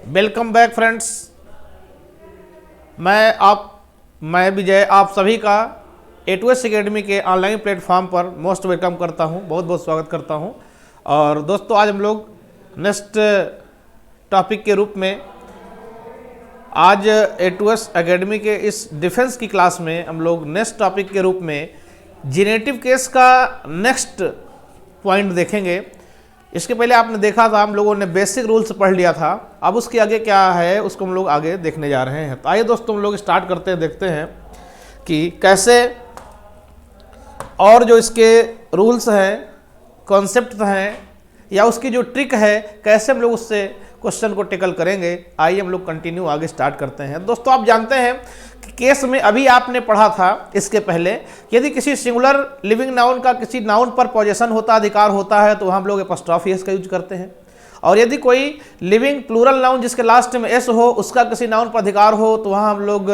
Welcome back friends. मैं विजय आप सभी का A2S एकेडमी के ऑनलाइन प्लेटफॉर्म पर मोस्ट वेलकम करता हूं, बहुत बहुत स्वागत करता हूं। और दोस्तों, आज हम लोग नेक्स्ट टॉपिक के रूप में आज A2S एकेडमी के इस डिफेंस की क्लास में हम लोग नेक्स्ट टॉपिक के रूप में जेनेटिव केस का नेक्स्ट पॉइंट देखेंगे। इसके पहले आपने देखा था, हम लोगों ने बेसिक रूल्स पढ़ लिया था। अब उसके आगे क्या है उसको हम लोग आगे देखने जा रहे हैं। तो आइए दोस्तों, हम लोग स्टार्ट करते हैं, देखते हैं कि कैसे और जो इसके रूल्स हैं, कॉन्सेप्ट हैं या उसकी जो ट्रिक है, कैसे हम लोग उससे क्वेश्चन को टेकल करेंगे। आइए हम लोग कंटिन्यू आगे स्टार्ट करते हैं। दोस्तों, आप जानते हैं कि केस में अभी आपने पढ़ा था इसके पहले, यदि किसी सिंगुलर लिविंग नाउन का किसी नाउन पर पोजेशन होता, अधिकार होता है, तो हम लोग एपॉस्ट्रोफी एस का यूज करते हैं। और यदि कोई लिविंग प्लूरल नाउन जिसके लास्ट में एस हो, उसका किसी नाउन पर अधिकार हो, तो वहाँ हम लोग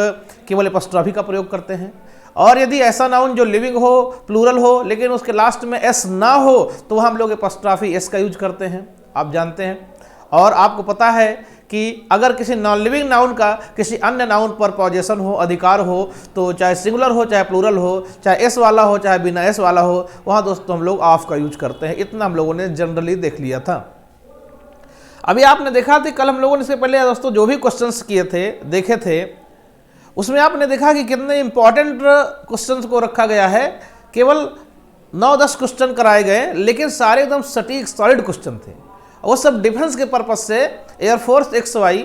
केवल एपॉस्ट्रोफी का प्रयोग करते हैं। और यदि ऐसा नाउन जो लिविंग हो, प्लूरल हो, लेकिन उसके लास्ट में एस ना हो, तो वहाँ हम लोग एपॉस्ट्रोफी एस का यूज करते हैं, आप जानते हैं। और आपको पता है कि अगर किसी नॉन लिविंग नाउन का किसी अन्य नाउन पर पोजेशन हो, अधिकार हो, तो चाहे सिंगुलर हो, चाहे प्लूरल हो, चाहे एस वाला हो, चाहे बिना एस वाला हो, वहाँ दोस्तों हम लोग ऑफ का यूज करते हैं। इतना हम लोगों ने जनरली देख लिया था। अभी आपने देखा था, कल हम लोगों ने इससे पहले दोस्तों जो भी क्वेश्चंस किए थे, देखे थे, उसमें आपने देखा कि कितने इंपॉर्टेंट क्वेश्चंस को रखा गया है। केवल 9-10 क्वेश्चन कराए गए, लेकिन सारे एकदम सटीक सॉलिड क्वेश्चन थे। वो सब डिफेंस के पर्पज से एयरफोर्स XY,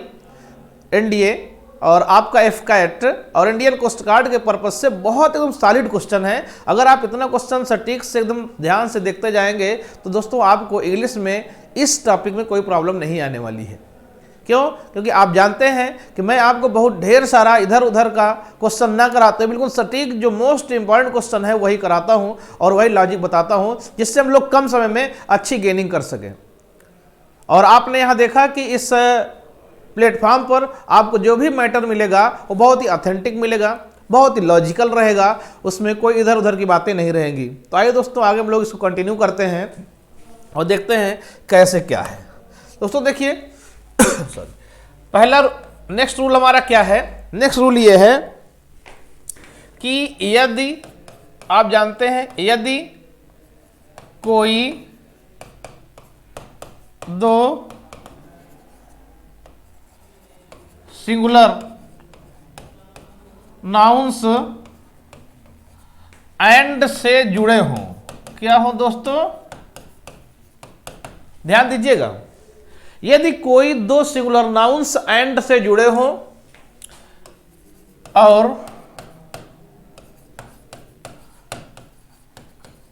NDA और आपका FCAT और इंडियन कोस्ट गार्ड के पर्पज से बहुत एकदम सॉलिड क्वेश्चन है। अगर आप इतना क्वेश्चन सटीक से एकदम ध्यान से देखते जाएंगे, तो दोस्तों आपको इंग्लिश में इस टॉपिक में कोई प्रॉब्लम नहीं आने वाली है। क्यों? क्योंकि आप जानते हैं कि मैं आपको बहुत ढेर सारा इधर उधर का क्वेश्चन ना कराते, बिल्कुल सटीक जो मोस्ट इंपॉर्टेंट क्वेश्चन है वही कराता हूँ और वही लॉजिक बताता हूँ, जिससे हम लोग कम समय में अच्छी गेनिंग कर सकें। और आपने यहाँ देखा कि इस प्लेटफॉर्म पर आपको जो भी मैटर मिलेगा वो बहुत ही ऑथेंटिक मिलेगा, बहुत ही लॉजिकल रहेगा, उसमें कोई इधर उधर की बातें नहीं रहेंगी। तो आइए दोस्तों, आगे हम लोग इसको कंटिन्यू करते हैं और देखते हैं कैसे क्या है। दोस्तों देखिए सॉरी, पहला नेक्स्ट रूल हमारा क्या है। नेक्स्ट रूल ये है कि यदि आप जानते हैं, यदि कोई दो सिंगुलर नाउन्स एंड से जुड़े हों, क्या हो दोस्तों, ध्यान दीजिएगा। यदि कोई दो सिंगुलर नाउन्स एंड से जुड़े हों और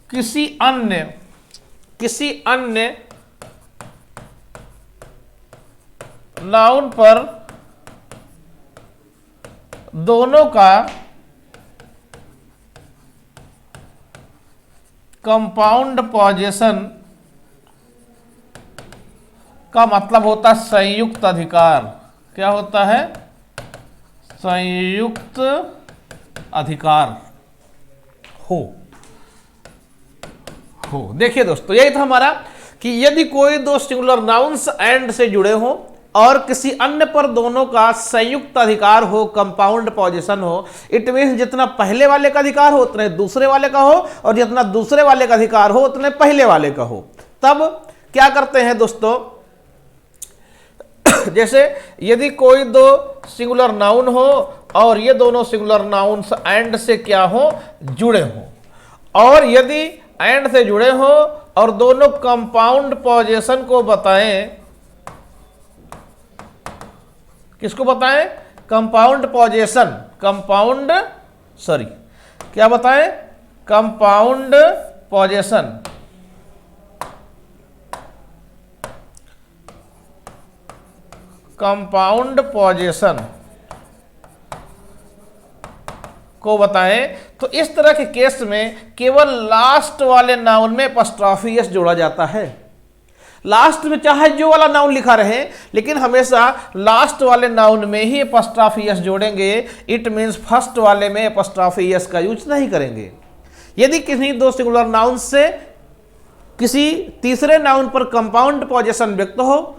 किसी अन्य नाउन पर दोनों का कंपाउंड पोजेशन का मतलब होता है संयुक्त अधिकार। क्या होता है? संयुक्त अधिकार हो। देखिए दोस्तों, यही था हमारा कि यदि कोई दो सिंगुलर नाउन्स एंड से जुड़े हों और किसी अन्य पर दोनों का संयुक्त अधिकार हो, कंपाउंड पोजीशन हो, इट मीन्स जितना पहले वाले का अधिकार हो उतने दूसरे वाले का हो, और जितना दूसरे वाले का अधिकार हो उतने पहले वाले का हो। तब क्या करते हैं दोस्तों, जैसे यदि कोई दो सिंगुलर नाउन हो और ये दोनों सिंगुलर नाउन्स एंड से क्या हो, जुड़े हो, और यदि एंड से जुड़े हो और दोनों कंपाउंड पोजीशन को बताएं, किसको बताएं? कंपाउंड पोजीशन, क्या बताएं? Compound position. कंपाउंड पोजीशन को बताएं, तो इस तरह के केस में केवल लास्ट वाले नाउन में एपॉस्ट्रोफी एस जोड़ा जाता है। लास्ट में चाहे जो वाला नाउन लिखा रहे, लेकिन हमेशा लास्ट वाले नाउन में ही एपॉस्ट्रोफी एस जोड़ेंगे। इट मीन्स फर्स्ट वाले में एपॉस्ट्रोफी एस का यूज नहीं करेंगे। यदि किसी दो सिंगुलर नाउन से किसी तीसरे नाउन पर कंपाउंड पोजीशन व्यक्त हो,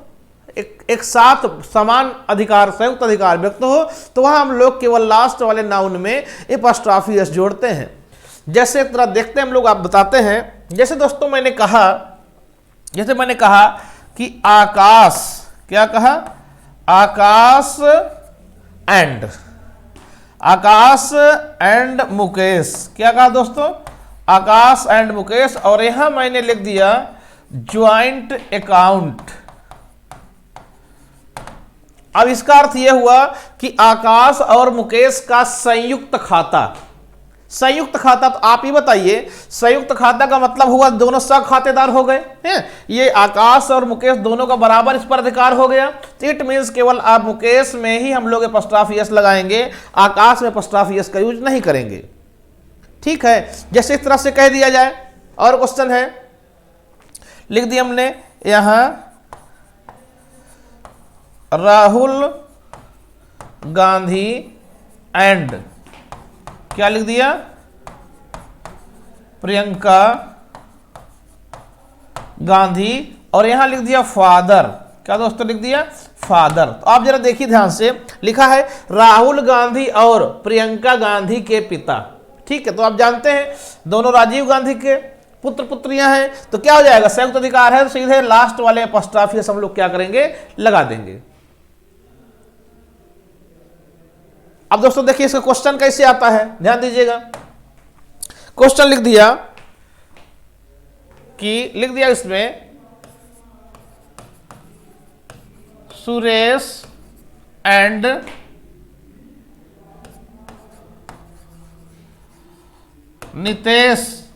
एक साथ समान अधिकार, संयुक्त अधिकार व्यक्त हो, तो वहां हम लोग केवल लास्ट वाले नाउन में एपॉस्ट्रॉफी एस जोड़ते हैं। जैसे तरह देखते हैं हम लोग, आप बताते हैं। जैसे दोस्तों मैंने कहा कि आकाश, क्या कहा, आकाश एंड मुकेश, क्या कहा दोस्तों, आकाश एंड मुकेश, और यहां मैंने लिख दिया ज्वाइंट अकाउंट। अब इसका अर्थ यह हुआ कि आकाश और मुकेश का संयुक्त खाता। संयुक्त खाता, तो आप ही बताइए, संयुक्त खाता का मतलब हुआ दोनों सह खातेदार हो गए हैं। ये आकाश और मुकेश दोनों का बराबर इस पर अधिकार हो गया। इट मीन्स केवल आप मुकेश में ही हम लोग एपॉस्ट्रॉफी एस लगाएंगे, आकाश में एपॉस्ट्रॉफी एस का यूज नहीं करेंगे। ठीक है, जैसे इस तरह से कह दिया जाए। और क्वेश्चन है, लिख दिया हमने यहां राहुल गांधी एंड, क्या लिख दिया, प्रियंका गांधी, और यहां लिख दिया फादर, क्या दोस्तों लिख दिया, फादर। तो आप जरा देखिए ध्यान से, लिखा है राहुल गांधी और प्रियंका गांधी के पिता। ठीक है, तो आप जानते हैं दोनों राजीव गांधी के पुत्र पुत्रियां हैं, तो क्या हो जाएगा, संयुक्त अधिकार है, तो सीधे लास्ट वाले एपॉस्ट्रॉफी एस हम लोग क्या करेंगे, लगा देंगे। अब दोस्तों देखिए इसका क्वेश्चन कैसे आता है, ध्यान दीजिएगा। क्वेश्चन लिख दिया इसमें Suresh and Nitesh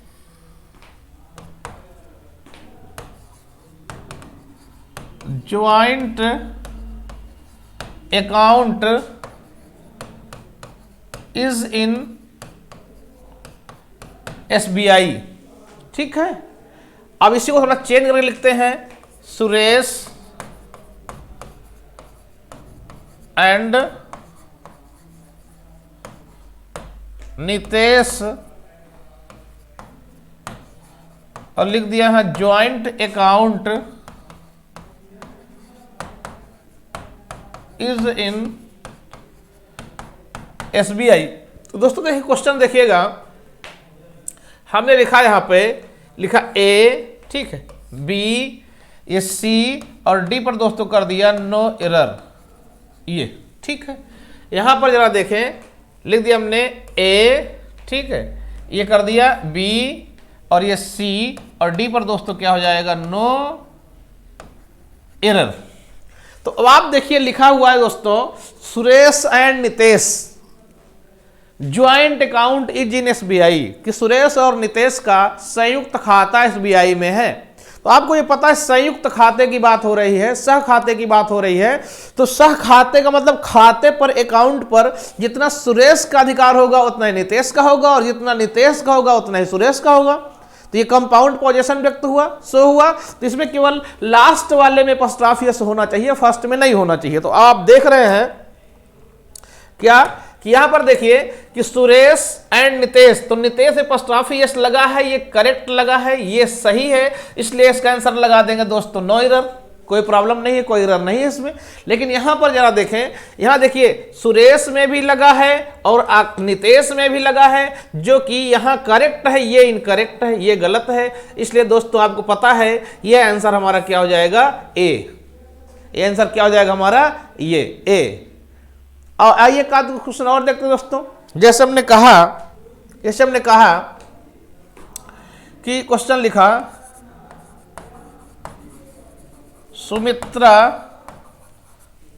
joint account is in SBI। ठीक है, अब इसी को थोड़ा चेंज करके लिखते हैं, सुरेश एंड नितेश, और लिख दिया है joint account is in SBI। तो दोस्तों देखिए क्वेश्चन देखिएगा, हमने लिखा यहां पे, लिखा A, ठीक है, B, ये C और D पर दोस्तों कर दिया नो एरर, ये ठीक है। यहां पर जरा देखें, लिख दिया हमने A, ठीक है, ये कर दिया B और ये C और D पर दोस्तों क्या हो जाएगा, नो एरर। तो अब आप देखिए लिखा हुआ है दोस्तों, Suresh and Nitesh joint account is in SBI, कि सुरेश और नितेश का संयुक्त खाता SBI में है। तो आपको ये पता है संयुक्त खाते की बात हो रही है, सह खाते की बात हो रही है। तो सह खाते का मतलब खाते पर, अकाउंट पर जितना सुरेश का अधिकार होगा उतना ही नितेश का होगा, और जितना नितेश का होगा उतना ही सुरेश का होगा। तो ये कंपाउंड पोजीशन व्यक्त हुआ, सो हुआ। तो इसमें केवल लास्ट वाले में एपॉस्ट्रॉफी एस होना चाहिए, फर्स्ट में नहीं होना चाहिए। तो आप देख रहे हैं क्या कि यहां पर देखिए कि सुरेश एंड नितेश, तो नितेश एपॉस्ट्रॉफी एस लगा है, ये करेक्ट लगा है, ये सही है, इसलिए इसका आंसर लगा देंगे दोस्तों नो एरर, कोई प्रॉब्लम नहीं है, कोई एरर नहीं है इसमें। लेकिन यहां पर जरा देखें, यहां देखिए सुरेश में भी लगा है और नितेश में भी लगा है, जो कि यहां करेक्ट है, ये इनकरेक्ट है, ये गलत है। इसलिए दोस्तों आपको पता है ये आंसर हमारा क्या हो जाएगा, ए। ये आंसर क्या हो जाएगा हमारा, ये ए। और आइए का क्वेश्चन और देखते हैं दोस्तों। जैसे हमने कहा कि क्वेश्चन लिखा Sumitra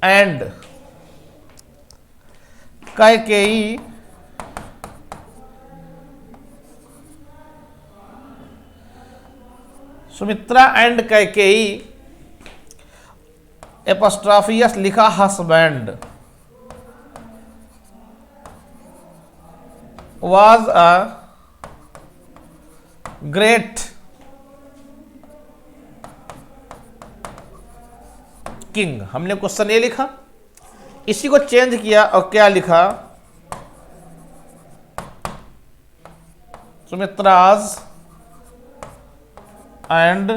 and Kaikeyi apostrophe s लिखा husband was a great king। हमने क्वेश्चन ये लिखा, इसी को चेंज किया और क्या लिखा, Sumitra's and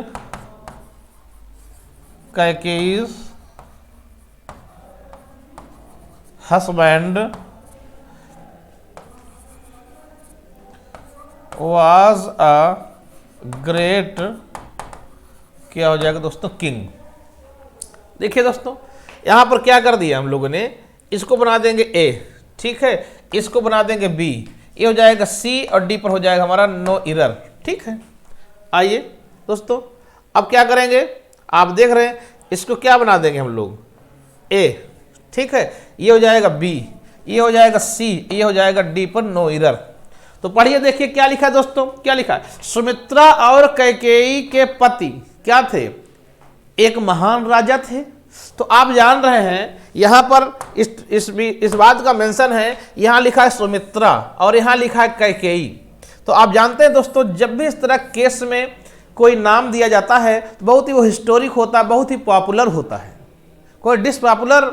Kaikeyi's husband was a great, क्या हो जाएगा दोस्तों, किंग। देखिए दोस्तों यहां पर क्या कर दिया हम लोगों ने, इसको बना देंगे ए, ठीक है, इसको बना देंगे बी, ये हो जाएगा सी और डी पर हो जाएगा हमारा नो एरर, ठीक है। आइए दोस्तों अब क्या करेंगे, आप देख रहे हैं इसको क्या बना देंगे हम लोग, ए, ठीक है, ये हो जाएगा बी, ये हो जाएगा सी, ये हो जाएगा डी पर नो एरर। तो पढ़िए देखिए क्या लिखा है दोस्तों, क्या लिखा है, सुमित्रा और कैकेयी के पति क्या थे, एक महान राजा थे। तो आप जान रहे हैं यहां पर इस बात का मेंशन है, यहां लिखा है सुमित्रा और यहां लिखा है कैकेयी। तो आप जानते हैं दोस्तों जब भी इस तरह केस में कोई नाम दिया जाता है तो बहुत ही वो हिस्टोरिक होता है, बहुत ही पॉपुलर होता है, कोई डिसपॉपुलर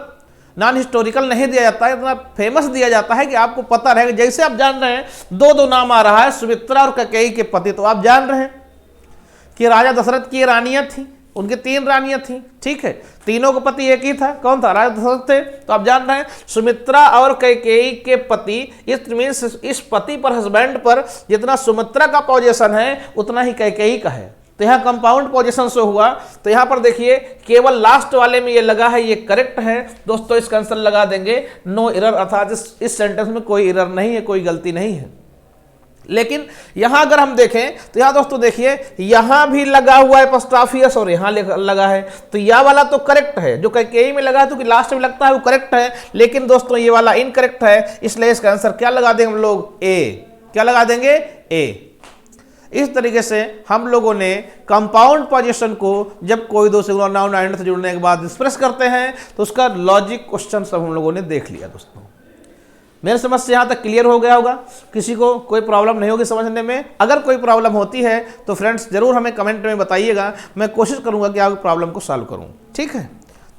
नॉन हिस्टोरिकल नहीं दिया जाता है, इतना फेमस दिया जाता है कि आपको पता रहेगा। जैसे आप जान रहे हैं दो नाम आ रहा है, सुमित्रा और कैकेयी के पति, तो आप जान रहे हैं कि राजा दशरथ की रानियां थी, उनकी 3 रानियां थी, ठीक है, तीनों का पति एक ही था, कौन था, राजा दशरथ थे। तो आप जान रहे हैं सुमित्रा और कैकेयी के पति, इट मीन्स इस पति पर, हस्बैंड पर जितना सुमित्रा का पोजीशन है उतना ही कैकेयी का है। तो यहाँ कंपाउंड पोजीशन से हुआ। तो यहाँ पर देखिए केवल लास्ट वाले में ये लगा है, ये करेक्ट है दोस्तों, इसका आंसर लगा देंगे नो एरर, अर्थात इस सेंटेंस में कोई एरर नहीं है, कोई गलती नहीं है। लेकिन यहां अगर हम देखें तो यहां दोस्तों देखिए यहां भी लगा हुआ है एपोस्ट्रोफियस और यहां लगा है, तो यह वाला तो करेक्ट है, जो कैकेयी में लगा है तो कि लास्ट में लगता है वो करेक्ट है, लेकिन दोस्तों ये वाला इनकरेक्ट है, इसलिए इसका आंसर क्या लगा देंगे हम लोग, ए। क्या लगा देंगे, ए। इस तरीके से हम लोगों ने कंपाउंड पोजीशन को जब कोई दो सिंगुलर नाउन एंड से जुड़ने के बाद एक्सप्रेस करते हैं तो उसका लॉजिक क्वेश्चन सब हम लोगों ने देख लिया दोस्तों। मेरे समझ से यहाँ तक क्लियर हो गया होगा, किसी को कोई प्रॉब्लम नहीं होगी समझने में। अगर कोई प्रॉब्लम होती है तो फ्रेंड्स ज़रूर हमें कमेंट में बताइएगा, मैं कोशिश करूँगा कि आपकी प्रॉब्लम को सॉल्व करूँ, ठीक है।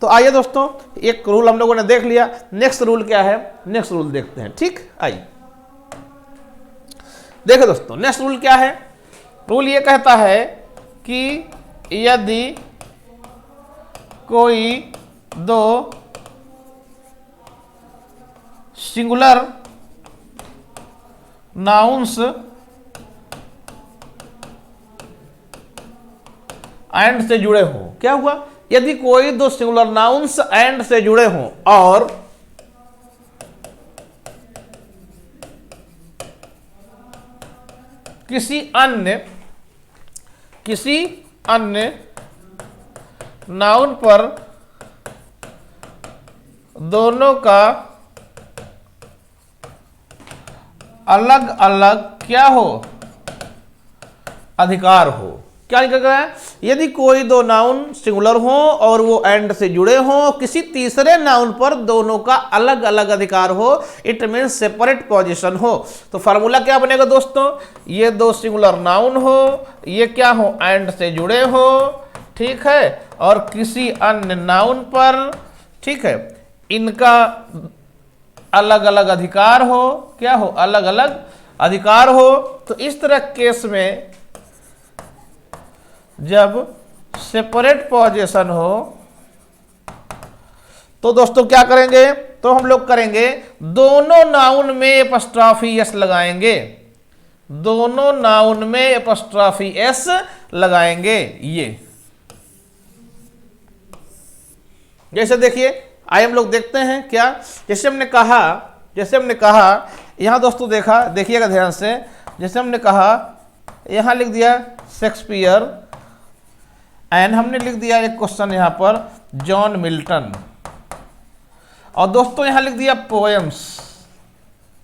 तो आइए दोस्तों एक रूल हम लोगों ने देख लिया, नेक्स्ट रूल क्या है, नेक्स्ट रूल देखते हैं, ठीक। आइए देखो दोस्तों नेक्स्ट रूल क्या है, रूल ये कहता है कि यदि कोई दो सिंगुलर नाउन्स एंड से जुड़े हों, क्या हुआ, यदि कोई दो सिंगुलर नाउन्स एंड से जुड़े हों और किसी अन्य नाउन पर दोनों का अलग अलग क्या हो, अधिकार हो। क्या निकल रहा है, यदि कोई दो नाउन सिंगुलर हो और वो एंड से जुड़े हो, किसी तीसरे नाउन पर दोनों का अलग अलग अधिकार हो, इट मीन्स सेपरेट पोजीशन हो। तो फार्मूला क्या बनेगा दोस्तों, ये दो सिंगुलर नाउन हो, ये क्या हो, एंड से जुड़े हो, ठीक है, और किसी अन्य नाउन पर, ठीक है, इनका अलग अलग अधिकार हो, क्या हो, अलग अलग अधिकार हो। तो इस तरह केस में जब सेपरेट पोजीशन हो तो दोस्तों क्या करेंगे, तो हम लोग करेंगे दोनों नाउन में एपॉस्ट्रोफी एस लगाएंगे, दोनों नाउन में एपॉस्ट्रोफी एस लगाएंगे। ये जैसे देखिए आइए हम लोग देखते हैं क्या, जैसे हमने कहा यहां दोस्तों देखिएगा ध्यान से, जैसे हमने कहा यहां लिख दिया शेक्सपियर एंड हमने लिख दिया एक क्वेश्चन यहां पर जॉन मिल्टन, और दोस्तों यहां लिख दिया पोएम्स।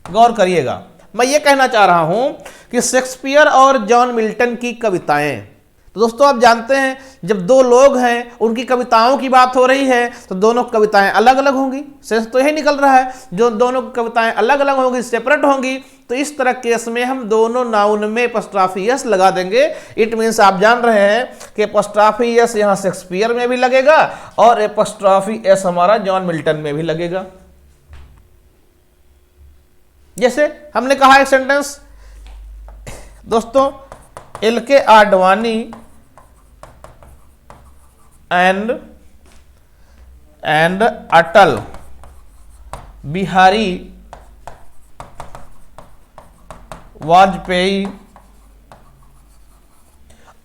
गौर करिएगा, मैं ये कहना चाह रहा हूं कि शेक्सपियर और जॉन मिल्टन की कविताएं, तो दोस्तों आप जानते हैं जब दो लोग हैं उनकी कविताओं की बात हो रही है तो दोनों कविताएं अलग अलग होंगी, सेंस तो यही निकल रहा है, जो दोनों कविताएं अलग अलग होंगी, सेपरेट होंगी। तो इस तरह केस में हम दोनों नाउन में एपॉस्ट्रोफी एस लगा देंगे। इट मीन्स आप जान रहे हैं कि एपॉस्ट्रोफी एस यहाँ शेक्सपियर में भी लगेगा और एपॉस्ट्रोफी एस हमारा जॉन मिल्टन में भी लगेगा। जैसे हमने कहा एक सेंटेंस दोस्तों, एल.के. आडवाणी एंड अटल बिहारी वाजपेयी।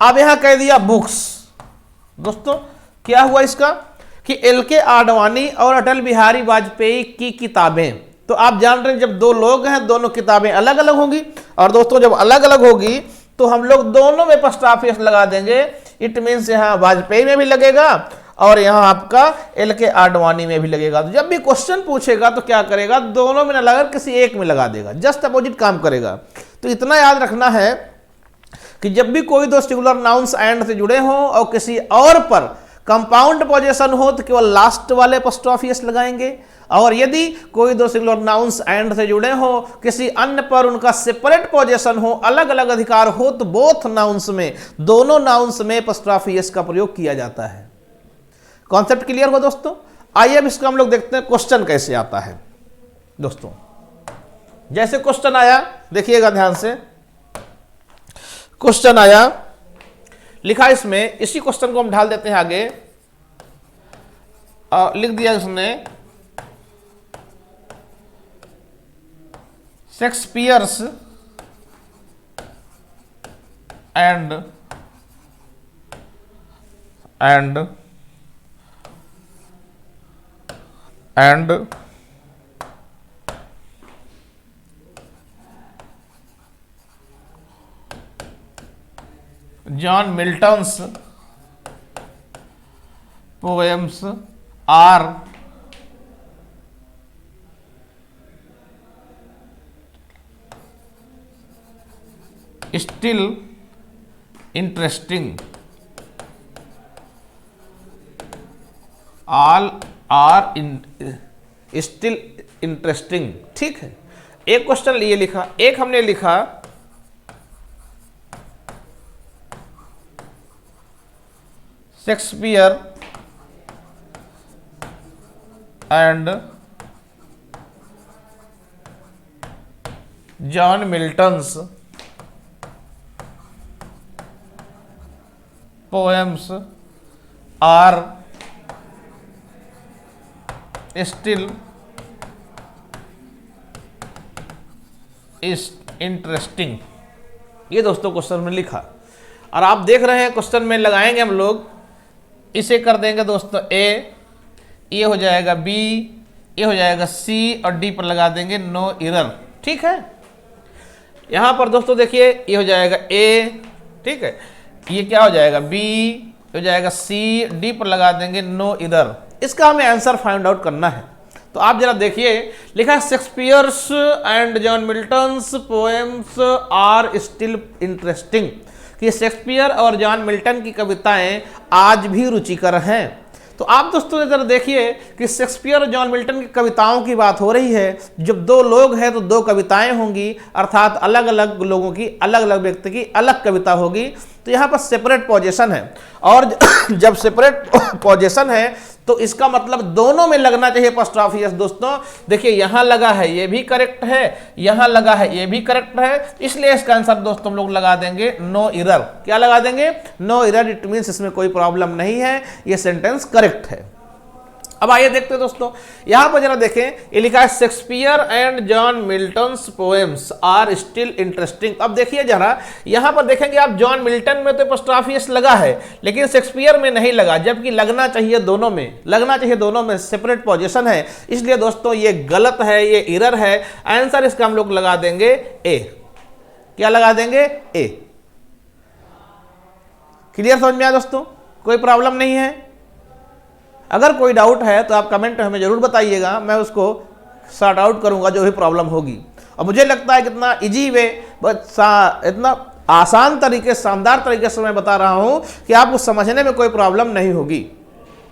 अब यहां कह दिया बुक्स। दोस्तों क्या हुआ इसका कि एल के आडवाणी और अटल बिहारी वाजपेयी की किताबें। तो आप जान रहे हैं जब दो लोग हैं दोनों किताबें अलग अलग होंगी, और दोस्तों जब अलग अलग होगी तो हम लोग दोनों में पोस्ट ऑफिस लगा देंगे। इट मीन्स यहाँ वाजपेयी में भी लगेगा और यहाँ आपका एल के आडवाणी में भी लगेगा। तो जब भी क्वेश्चन पूछेगा तो क्या करेगा, दोनों में ना लगाकर किसी एक में लगा देगा, जस्ट अपोजिट काम करेगा। तो इतना याद रखना है कि जब भी कोई दो सिंगुलर नाउन्स एंड से जुड़े हों और किसी और पर कंपाउंड पोजीशन हो तो केवल लास्ट वाले पोस्ट ऑफिस लगाएंगे, और यदि कोई दो सिंगुलर नाउन्स एंड से जुड़े हो किसी अन्य पर उनका सेपरेट पोजीशन हो, अलग अलग अधिकार हो, तो बोथ नाउन्स में, दोनों नाउन्स में पोस्ट ऑफिस का प्रयोग किया जाता है। कॉन्सेप्ट क्लियर हो दोस्तों? आइए अब इसका हम लोग देखते हैं क्वेश्चन कैसे आता है। दोस्तों जैसे क्वेश्चन आया देखिएगा ध्यान से, क्वेश्चन आया लिखा इसमें, इसी क्वेश्चन को हम ढाल देते हैं आगे। लिख दिया इसने Shakespeare's and John Milton's poems are still interesting, all are still interesting. ठीक है, एक क्वेश्चन ये लिखा, एक हमने लिखा Shakespeare and John Milton's poems are still is interesting. ये दोस्तों क्वेश्चन में लिखा, और आप देख रहे हैं क्वेश्चन में लगाएंगे हम लोग, इसे कर देंगे दोस्तों ए, ये हो जाएगा बी, ये हो जाएगा सी, और डी पर लगा देंगे नो एरर। ठीक है, यहां पर दोस्तों देखिए ये हो जाएगा ए, ठीक है, ये क्या हो जाएगा बी, हो जाएगा सी, डी पर लगा देंगे नो एरर। इसका हमें आंसर फाइंड आउट करना है। तो आप जरा देखिए, लिखा है Shakespeare's and John Milton's poems are still interesting, कि शेक्सपियर और जॉन मिल्टन की कविताएं आज भी रुचिकर हैं। तो आप दोस्तों जरा देखिए कि शेक्सपियर और जॉन मिल्टन की कविताओं की बात हो रही है। जब दो लोग हैं तो दो कविताएं होंगी, अर्थात अलग अलग लोगों की, अलग अलग व्यक्ति की अलग कविता होगी। तो यहाँ पर सेपरेट पोजीशन है, और जब सेपरेट पोजीशन है तो इसका मतलब दोनों में लगना चाहिए पोस्ट ऑफिस। दोस्तों देखिए यहाँ लगा है ये भी करेक्ट है, यहाँ लगा है ये भी करेक्ट है, इसलिए इसका आंसर दोस्तों हम लोग लगा देंगे नो एरर। क्या लगा देंगे? No error. इट मीन्स इसमें कोई प्रॉब्लम नहीं है, ये सेंटेंस करेक्ट है। अब आइए देखते हैं दोस्तों, यहां पर जरा देखें, ये लिखा है Shakespeare and John Milton's poems are still interesting. अब देखिए जरा, यहां पर देखेंगे आप, जॉन मिल्टन में तो पोस्ट ऑफिस लगा है लेकिन शेक्सपियर में नहीं लगा, जबकि लगना चाहिए दोनों में, लगना चाहिए दोनों में, सेपरेट पोजीशन है। इसलिए दोस्तों ये गलत है, ये एरर है। आंसर इसका हम लोग लगा देंगे ए। क्या लगा देंगे? ए। क्लियर समझ में आया दोस्तों? कोई प्रॉब्लम नहीं है। अगर कोई डाउट है तो आप कमेंट में हमें जरूर बताइएगा, मैं उसको सॉर्ट आउट करूंगा जो भी प्रॉब्लम होगी। और मुझे लगता है कितना इजी वे, इतना आसान तरीके, शानदार तरीके से मैं बता रहा हूं कि आपको समझने में कोई प्रॉब्लम नहीं होगी।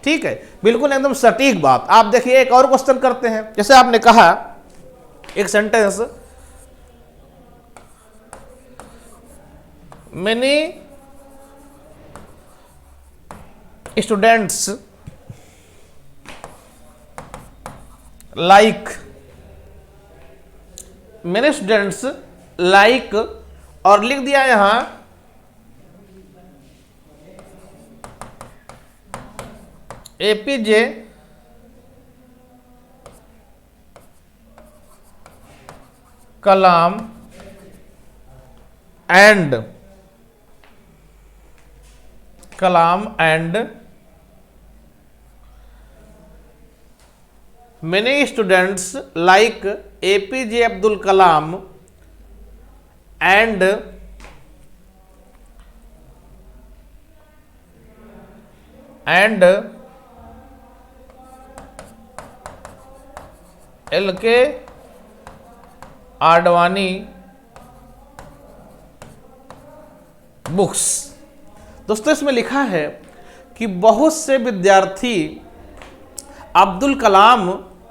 ठीक है, बिल्कुल एकदम सटीक बात। आप देखिए एक और क्वेश्चन करते हैं। जैसे आपने कहा एक सेंटेंस, मेनी स्टूडेंट्स लाइक, मेरे स्टूडेंट्स लाइक, और लिख दिया यहां APJ Kalam and many students like APJ Abdul Kalam and LK Advani books. दोस्तों इसमें लिखा है कि बहुत से विद्यार्थी अब्दुल कलाम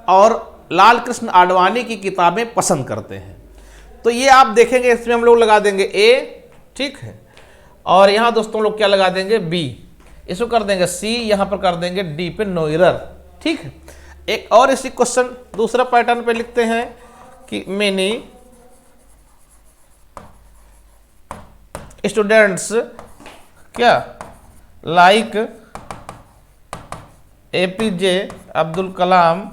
और लाल कृष्ण आडवाणी की किताबें पसंद करते हैं। तो ये आप देखेंगे, इसमें हम लोग लगा देंगे ए, ठीक है, और यहाँ दोस्तों लोग क्या लगा देंगे बी, इसको कर देंगे सी, यहाँ पर कर देंगे डी पे नो एरर, ठीक है। एक और इसी क्वेश्चन दूसरा पैटर्न पे लिखते हैं कि मेनी स्टूडेंट्स क्या लाइक APJ अब्दुल कलाम,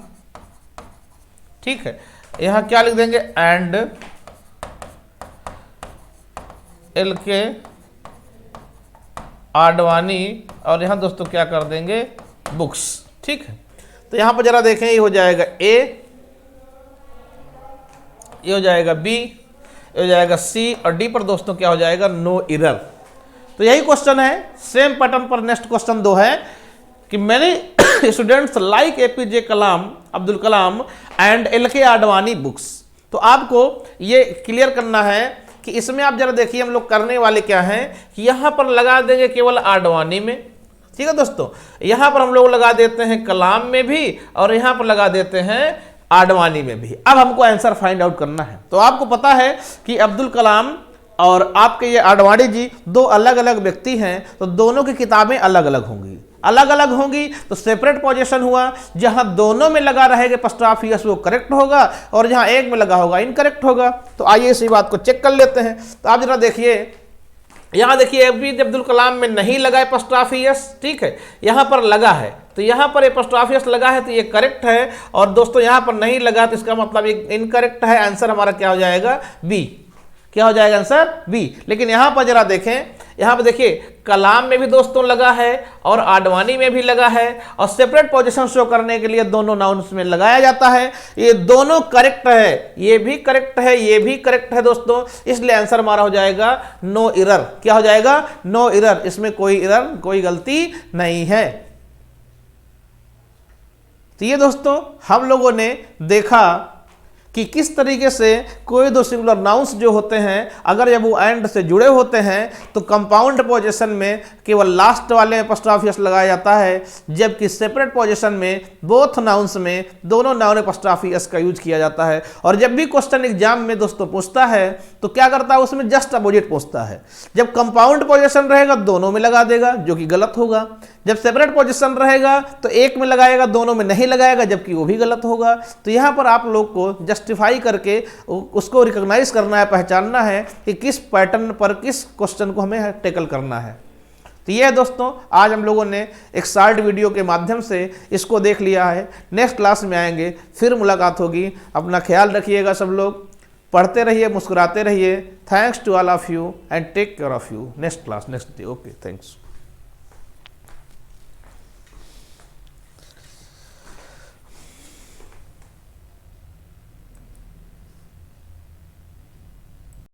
ठीक है, यहां क्या लिख देंगे एंड LK आडवाणी, और यहां दोस्तों क्या कर देंगे बुक्स, ठीक है। तो यहां पर जरा देखें, ये हो जाएगा ए, ये हो जाएगा बी, ये हो जाएगा सी, और डी पर दोस्तों क्या हो जाएगा नो एरर। तो यही क्वेश्चन है, सेम पैटर्न पर नेक्स्ट क्वेश्चन 2 है कि मैंने students like APJ Kalam Abdul Kalam and LK Advani books. तो आपको ये क्लियर करना है कि इसमें आप जरा देखिए हम लोग करने वाले क्या हैं कि यहाँ पर लगा देंगे केवल आडवाणी में, ठीक है दोस्तों, यहाँ पर हम लोग लगा देते हैं कलाम में भी और यहाँ पर लगा देते हैं आडवाणी में भी। अब हमको आंसर फाइंड आउट करना है। तो आपको पता है कि अब्दुल कलाम और आपके ये आडवाणी जी दो अलग अलग व्यक्ति हैं, तो दोनों की किताबें अलग अलग होंगी, अलग अलग होंगी, तो सेपरेट पोजीशन हुआ। जहां दोनों में लगा रहेगा एपोस्ट्रोफी वो करेक्ट होगा और जहां एक में लगा होगा इनकरेक्ट होगा। तो आइए इसी बात को चेक कर लेते हैं। तो आप जरा देखिए, यहां देखिए APJ अब्दुल कलाम में नहीं लगा एपोस्ट्रोफी, ठीक है, यहां पर लगा है, तो यहां पर एपोस्ट्रोफी लगा है तो ये करेक्ट है, और दोस्तों यहां पर नहीं लगा तो इसका मतलब ये इनकरेक्ट है। आंसर हमारा क्या हो जाएगा बी, क्या हो जाएगा आंसर बी। लेकिन यहां पर जरा देखें, यहां पर देखिए कलाम में भी दोस्तों लगा है और आडवाणी में भी लगा है, और सेपरेट पोजीशन शो करने के लिए दोनों नाउन्स में लगाया जाता है। ये दोनों करेक्ट है, ये भी करेक्ट है, ये भी करेक्ट है दोस्तों, इसलिए आंसर हमारा हो जाएगा नो एरर। क्या हो जाएगा नो एरर, इसमें कोई एरर, कोई गलती नहीं है। तो ये दोस्तों हम लोगों ने देखा कि किस तरीके से कोई दो सिंगुलर नाउन्स जो होते हैं अगर जब वो एंड से जुड़े होते हैं तो कंपाउंड पोजीशन में केवल लास्ट वाले एपोस्ट्रोफी एस लगाया जाता है, जबकि सेपरेट पोजीशन में बोथ नाउन्स में दोनों नाउन एपोस्ट्रोफी एस का यूज किया जाता है। और जब भी क्वेश्चन एग्जाम में दोस्तों पूछता है तो क्या करता है, उसमें जस्ट अपोजिट पूछता है। जब कंपाउंड पोजीशन रहेगा दोनों में लगा देगा, जो कि गलत होगा। जब सेपरेट पोजीशन रहेगा तो एक में लगाएगा, दोनों में नहीं लगाएगा, जबकि वो भी गलत होगा। तो यहाँ पर आप लोग को जस्टिफाई करके उसको रिकॉग्नाइज करना है, पहचानना है कि किस पैटर्न पर किस क्वेश्चन को हमें टैकल करना है। तो ये दोस्तों आज हम लोगों ने एक शॉर्ट वीडियो के माध्यम से इसको देख लिया है। नेक्स्ट क्लास में आएंगे, फिर मुलाकात होगी। अपना ख्याल रखिएगा सब लोग, पढ़ते रहिए, मुस्कुराते रहिए। Thanks to all of you and take care of you. Next class next day. Okay, thanks.